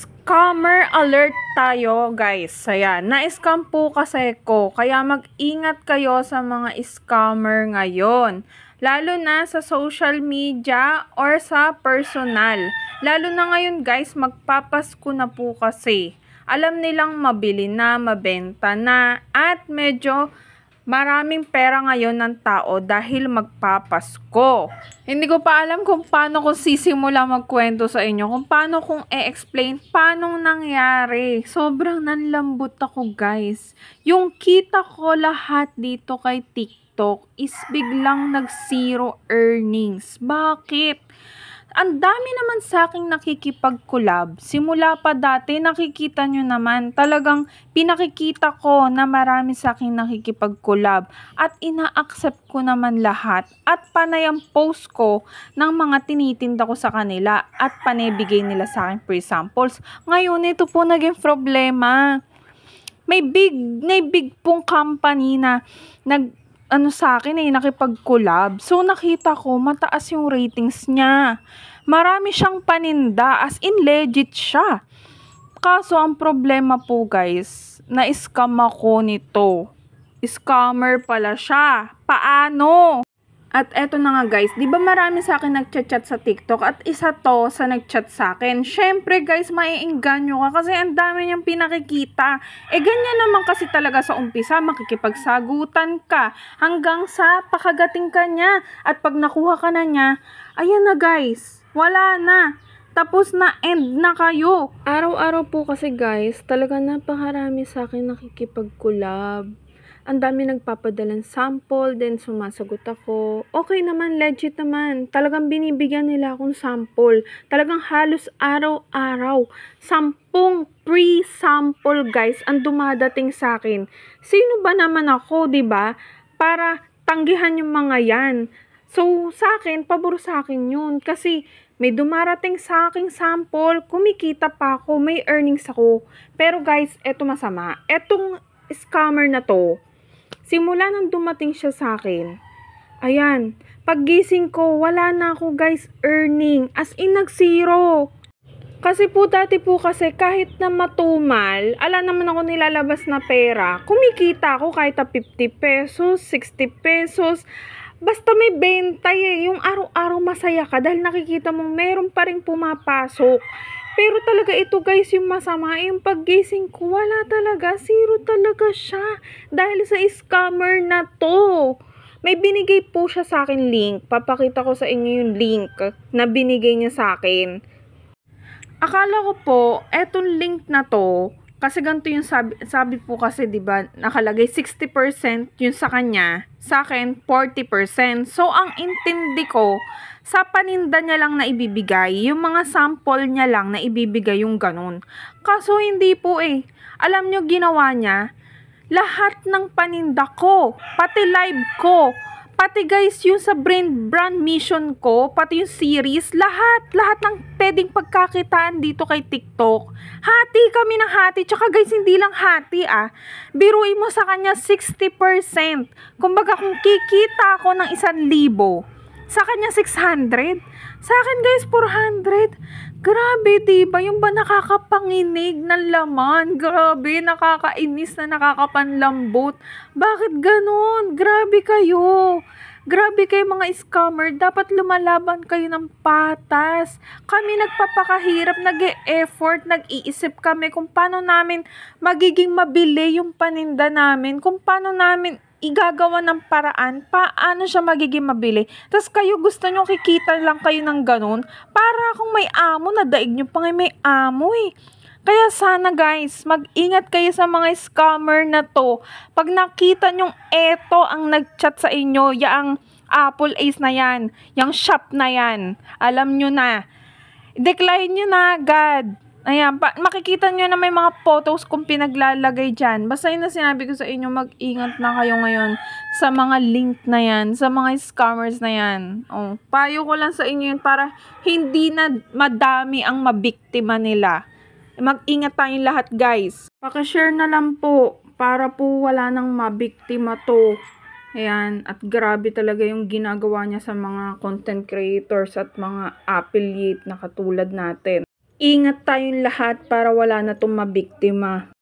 Scammer alert tayo, guys. Ayan, na-scam po kasi ko. Kaya mag-ingat kayo sa mga scammer ngayon. Lalo na sa social media or sa personal. Lalo na ngayon, guys, magpapasko na po kasi. Alam nilang mabili na, mabenta na, at medyo maraming pera ngayon ng tao dahil magpapasko. Hindi ko pa alam kung paano ko sisimula magkwento sa inyo, kung paano kong e-explain paano nangyari. Sobrang nanlambot ako, guys. Yung kita ko lahat dito kay TikTok is biglang nag-zero earnings. Bakit? Ang dami naman sa aking nakikipag-collab. Simula pa dati, nakikita nyo naman, talagang pinakikita ko na marami sa aking nakikipag-collab. At ina-accept ko naman lahat. At panay ang post ko ng mga tinitinda ko sa kanila. At panibigay nila sa akin free samples. Ngayon, ito po naging problema. May big pong company na sa akin nakipag-collab. So, nakita ko, mataas yung ratings niya. Marami siyang paninda, as in legit siya. Kaso, ang problema po, guys, na-scam ako nito. Scammer pala siya. Paano? At eto na nga, guys, di ba marami sa akin nagchat-chat sa TikTok at isa to sa nagchat sa akin. Syempre, guys, maiengganyo ka kasi ang dami niyang pinakikita. Ganyan naman kasi talaga sa umpisa, makikipagsagutan ka hanggang sa pakagating ka niya. At pag nakuha ka na niya, ayan na, guys, wala na. Tapos na, end na kayo. Araw-araw po kasi, guys, talaga napakarami sa akin nakikipag-collab. Ang dami nagpapadalang sample, then sumasagot ako. Okay naman, legit naman. Talagang binibigyan nila akong sample. Talagang halos araw-araw. 10 free sample, guys, ang dumadating sa akin. Sino ba naman ako, 'di ba? Para tanggihan yung mga 'yan. So, sa akin, pabor sa akin 'yun kasi may dumarating sa aking sample, kumikita pa ako, may earnings ako. Pero guys, eto masama. Etong scammer na to, simula nang dumating siya sa akin, ayan, paggising ko, wala na ako, guys, earning. As in, nag-zero. Kasi po, dati po kasi, kahit na matumal, ala naman ako nilalabas na pera, kumikita ako kahit 50 pesos, 60 pesos, basta may benta yung araw-araw masaya ka dahil nakikita mong meron pa rin pumapasok. Pero talaga ito, guys, yung masama, yung paggising ko, wala talaga, zero talaga siya. Dahil sa scammer na to. May binigay po siya sa akin link. Papakita ko sa inyo yung link na binigay niya sa akin. Akala ko po, etong link na to, kasi ganito yung sabi po kasi, diba, nakalagay 60% yung sa kanya, sa akin 40%. So, ang intindi ko, sa paninda niya lang na ibibigay, yung mga sample niya lang na ibibigay yung ganun. Kaso hindi po Alam nyo ginawa niya, lahat ng paninda ko, pati live ko, pati guys yung sa brand mission ko, pati yung series, lahat ng pwedeng pagkakitaan dito kay TikTok. Hati kami ng hati, tsaka guys hindi lang hati biruin mo sa kanya 60%. Kumbaga kung kikita ako ng 1,000, sa kanya 600, sa akin guys 400. Grabe, diba? Yung ba nakakapanginig ng laman? Grabe, nakakainis na nakakapanlambot. Bakit ganun? Grabe kayo. Grabe kayo mga scammer. Dapat lumalaban kayo ng patas. Kami nagpapakahirap, nag-e-effort, nag-iisip kami kung paano namin magiging mabili yung paninda namin. Kung paano namin igagawa ng paraan, paano siya magiging mabili. Tapos kayo gusto nyo kikita lang kayo ng ganun. Para kung may amo, nadaig nyo pa nga may amo Kaya sana, guys, mag-ingat kayo sa mga scammer na to. Pag nakita nyong eto ang nag-chat sa inyo, yang Apple Ace na yan, yung shop na yan, alam nyo na. Decline nyo na agad. Ayan, makikita nyo na may mga photos kung pinaglalagay dyan. Basta yun na sinabi ko sa inyo, mag-ingat na kayo ngayon sa mga link na yan, sa mga scammers na yan. Payo ko lang sa inyo yun para hindi na madami ang mabiktima nila. Mag-ingat tayong lahat, guys. Pakishare na lang po para po wala nang mabiktima to. Ayan, at grabe talaga yung ginagawa niya sa mga content creators at mga affiliate na katulad natin. Ingat tayong lahat para wala na itong mabiktima.